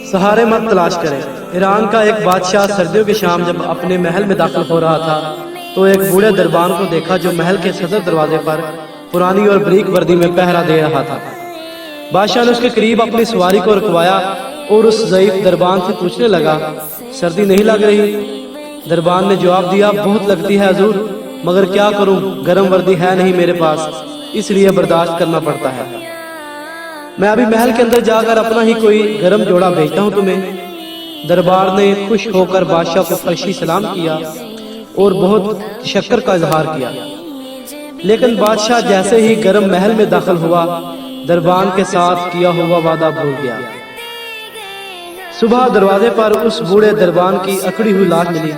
सहारे मत तलाश करें। ईरान का एक बादशाह सर्दियों की शाम जब अपने महल में दाखिल हो रहा था तो एक बूढ़े दरबान को देखा जो महल के सदर दरवाजे पर पुरानी और बरीक वर्दी में पहरा दे रहा था। बादशाह ने उसके करीब अपनी सवारी को रुकवाया और उस ज़ईफ दरबान से पूछने लगा, सर्दी नहीं लग रही? दरबान ने जवाब दिया, बहुत लगती है हजूर, मगर क्या करूं, गर्म वर्दी है नहीं मेरे पास, इसलिए बर्दाश्त करना पड़ता है। मैं अभी महल के अंदर जाकर अपना ही कोई गर्म जोड़ा भेजता हूं तुम्हें। दरबार ने खुश होकर बादशाह को फर्शी सलाम किया और बहुत शक्कर का इजहार किया। लेकिन बादशाह जैसे ही गर्म महल में दाखिल हुआ, दरबान के साथ किया हुआ वादा भूल गया। सुबह दरवाजे पर उस बूढ़े दरबान की अकड़ी हुई लाश मिली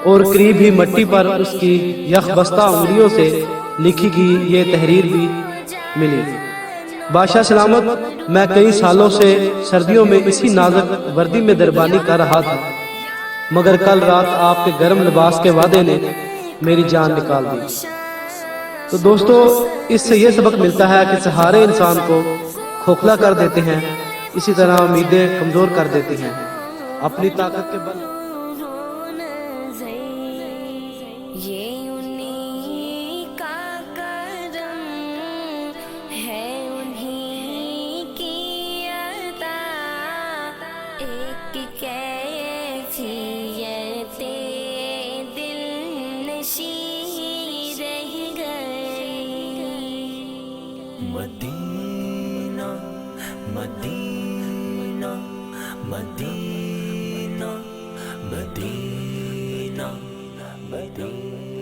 और करीब ही मट्टी पर उसकी यखबस्ता उंगलियों से लिखी गई ये तहरीर भी मिली। बादशाह सलामत, मैं कई सालों से सर्दियों में इसी नाजुक वर्दी में दरबानी कर रहा था, मगर कल रात आपके गर्म लिबास के वादे ने मेरी जान निकाल दी। तो दोस्तों, इससे ये सबक मिलता है कि सहारे इंसान को खोखला कर देते हैं, इसी तरह उम्मीदें कमजोर कर देती हैं। अपनी ताकत के बल ये उन्हीं का करम है, उन्हीं की अता, एक कैफियते दिल नशी रह गई। Medina Medina Medina Medina Medina.